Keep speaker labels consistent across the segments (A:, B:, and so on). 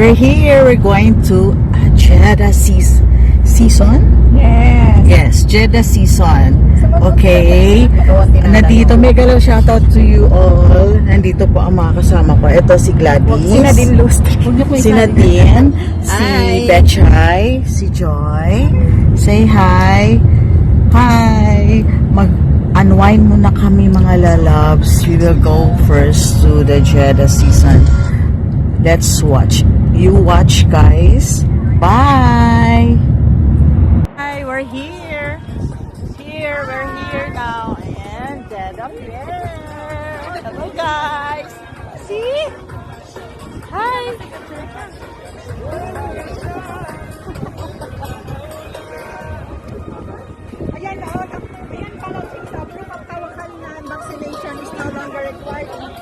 A: We're here. We're going to Jeddah season?
B: Yes.
A: Yes, Jeddah season. Okay. Nandito, mega love shoutout to you all. Nandito po ang mga kasama ko. Ito si Gladys.
B: Si Nadine Lust.
A: Si Nadine. Si
B: Hi.
A: Betchay. Si Joy. Say hi. Hi. Mag-unwind muna kami mga lalabs. We will go first to the Jeddah season. Let's watch. You watch, guys. Bye. Hi, we're here. We're here now. And Jeddah here. Hello, guys. See? Hi.
B: Ayan pala sa proof of kawakan na vaccination is no longer required.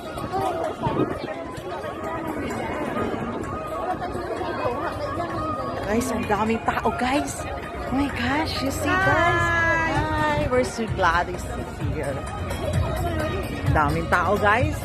A: Guys, ang daming tao, guys. Oh my gosh, you see, guys? Hi, we're so glad to see here. Ang daming tao, guys.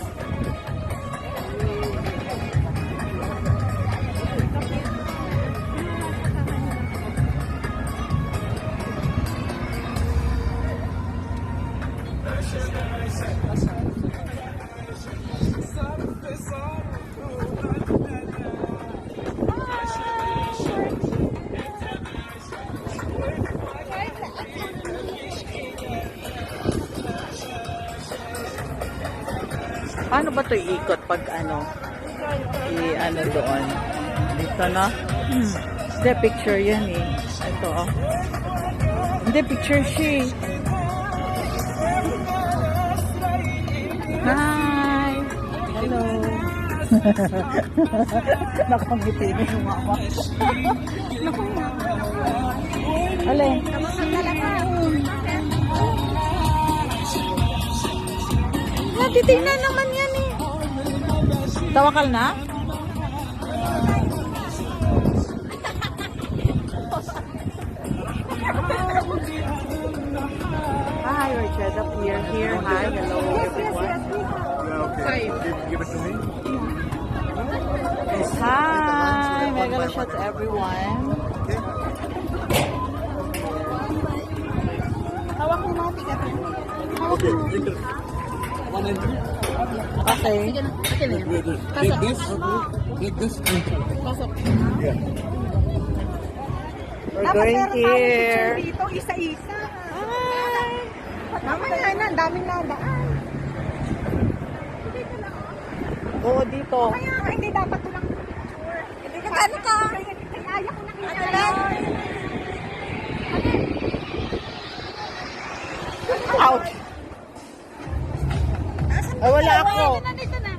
A: Paano ba ito iikot pag ano? I-ano doon? Dito na? Hindi, picture yan eh. Ito oh. Hindi, picture siya eh. Hi! Hello! Nakangiti na yung mama. Alin?
B: Titignan naman yan eh.
A: Tawakal na? Hi, Richard. Up here. Hi, hello everyone.
C: Okay. Give it to me.
A: Hi, mega love shout to everyone.
B: Hawak mo mga tigat.
C: Okay. Enter. One entry.
A: Okay.
C: Take this. Take this.
B: Pasok.
C: Yeah.
A: We're going here.
B: Dito, isa-isa. Mamaya na, ang daming nadaan.
A: Oo, dito.
B: Kaya hindi dapat ito lang. Hindi ka ano ka? Kaya ko nakita.
A: Ouch! Ay, wala ako.
B: Nandito na.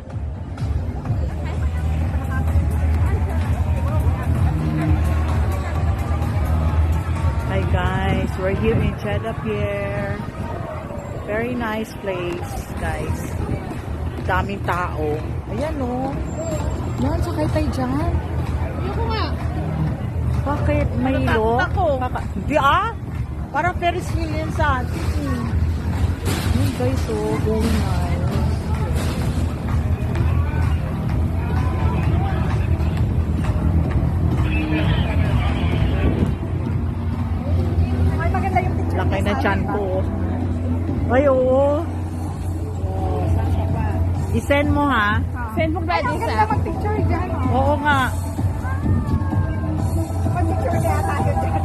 A: Hi guys, we're here in Jeddah Pier. Very nice place, guys. Daming tao. Ayan o. Yan, sakay tayo dyan.
B: Ayoko nga.
A: Bakit? May ilo?
B: Ako.
A: Di ah? Parang Ferris wheel yan sa atin. Ayan guys, oh, very nice.
B: Ay, maganda yung picture.
A: Laki na chan ko. Ay, oo. I-send mo ha?
B: Send mo Gladys sa. Ay, mag-picture dyan.
A: Oo nga.
B: Mag-picture kaya tayo dyan.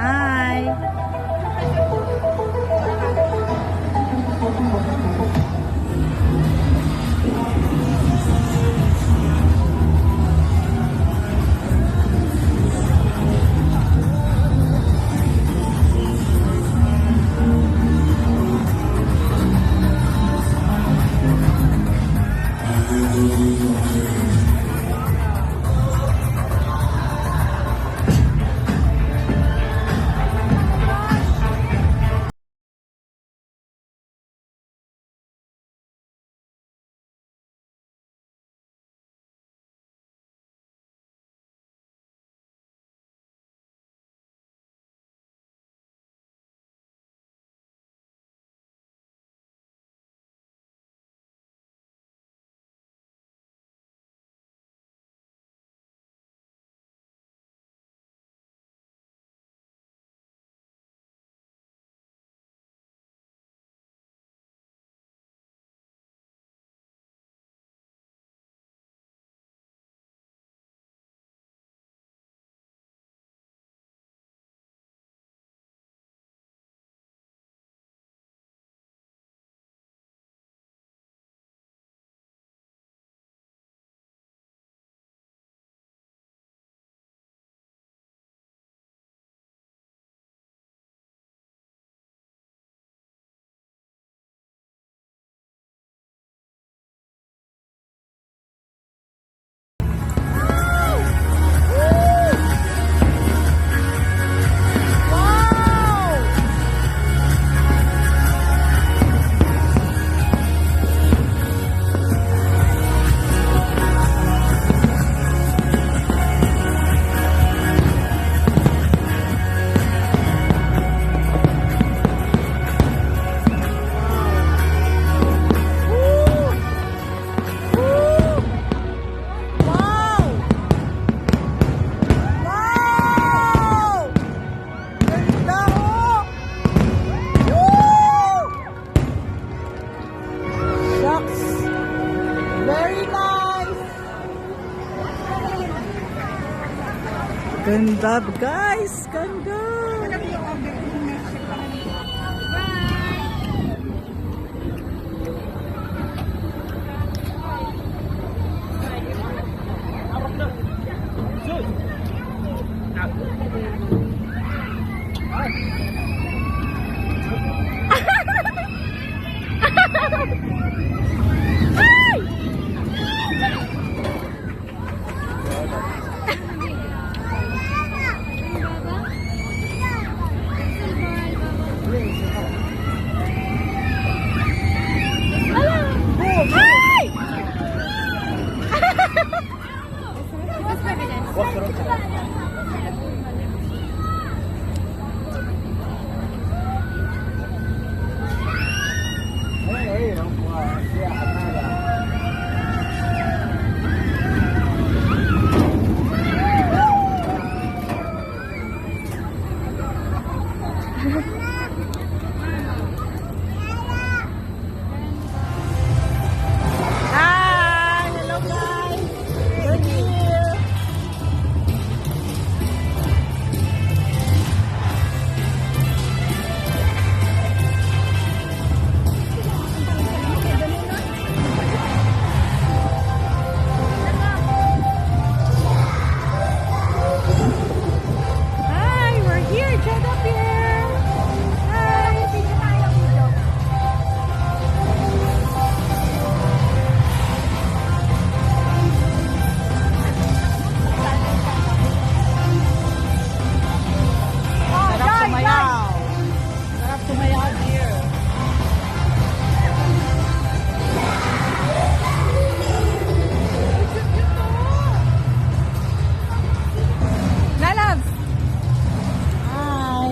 A: Hi. Ganda, guys. Ganda.
B: Malaki yung order ko ng membership pa rin.
A: Hi! Hello, guys. We're here. Hi, we're here. Check up here. Hi. Sarap sumayaw. Sarap sumayaw here. Lalabs! Hi!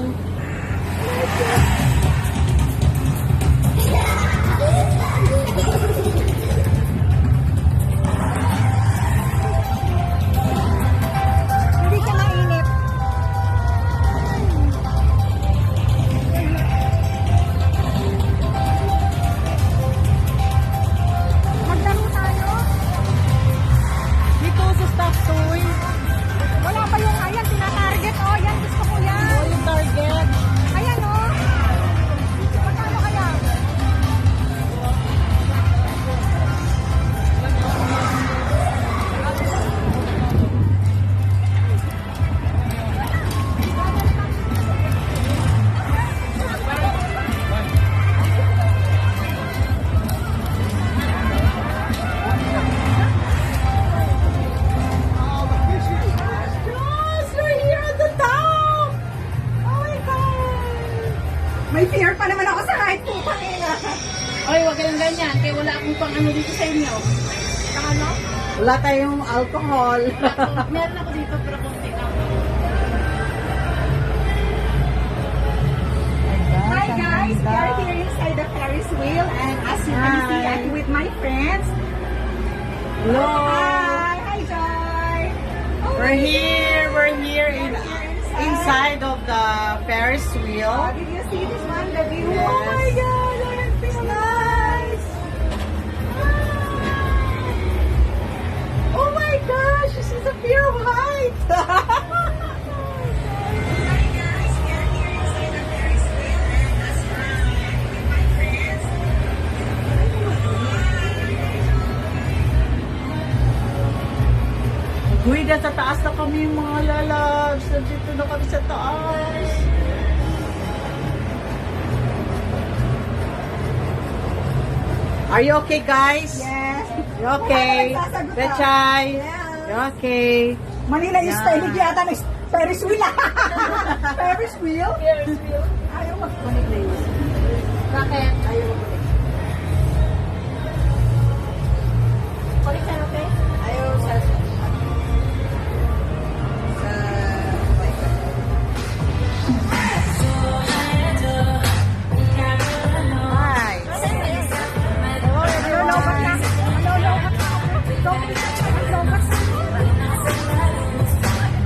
B: Hindi ka mainit. Maglaro tayo.
A: Dito sa staff toy.
B: Wala pa yung ayan, tinatarget. Oh, yan, gusto ko yan.
A: Yung target.
B: Ayan, oh. Magkano kaya?
A: Yes, we're here at the top!
B: Oh my God! May fear pa naman ako sa height ko. Pangina.
D: Oy, wag kayong ganyan. Kaya wala akong pang ano dito sa inyo.
B: Ano?
A: Wala tayong alcohol.
D: Meron ako dito pero konti lang.
B: Hi guys, we are here inside the Ferris wheel and as you can see,
A: Hi.
B: I'm with my friends.
A: Hello!
B: Hi Joy! Oh,
A: We're here in
B: inside.
A: inside of the Ferris wheel.
B: Oh, did you see this one? The view?
A: Yes.
B: Oh my God, look at nice!
A: Oh my gosh, this is a fear of height.
B: Hi guys, we are here inside the Ferris wheel and as you can see, I'm with my friends.
A: Uy, nasa taas na kami mga lalabs. Nandito na kami sa taas. Are you okay, guys?
B: Yes.
A: You okay?
B: Wala ka nagsasagot,
A: Bechay?
B: Yes.
A: You okay?
B: Manila is
A: Yeah.
B: spelling yata ng Ferris wheel. Ferris wheel?
D: Ferris wheel.
B: Ayaw mag-connect na yun.
D: Bakit?
B: Ayaw mag-connect.
D: Balik ka natin.
B: Ayaw sa...
A: Hi.
B: Malolobat na. Malolobat na. Malolobat na.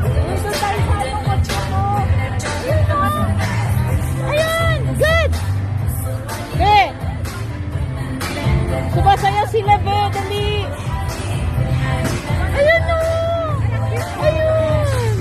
B: Dito tayo sa yung kotse mo. Dito.
A: Ayun! Good! Be! Sumasayaw sila, Be! Dali! Ayun o! Ayun!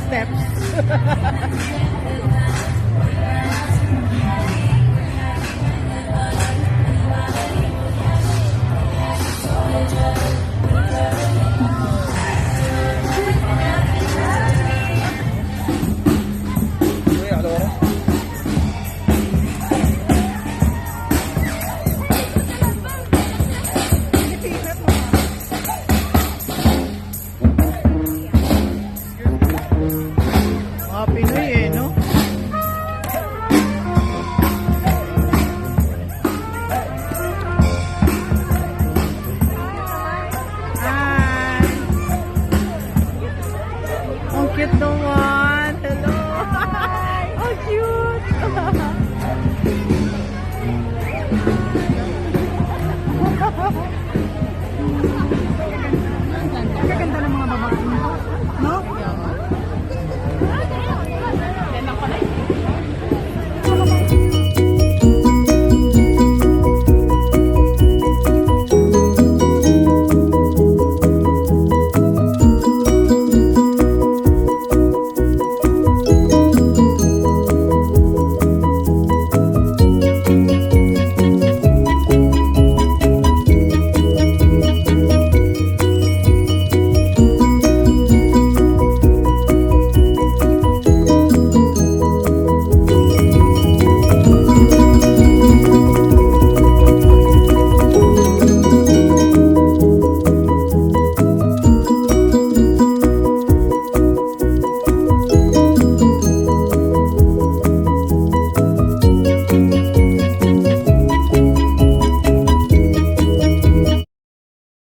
A: steps. Mga Pinoy eh, no? Hi! Ang cute naman!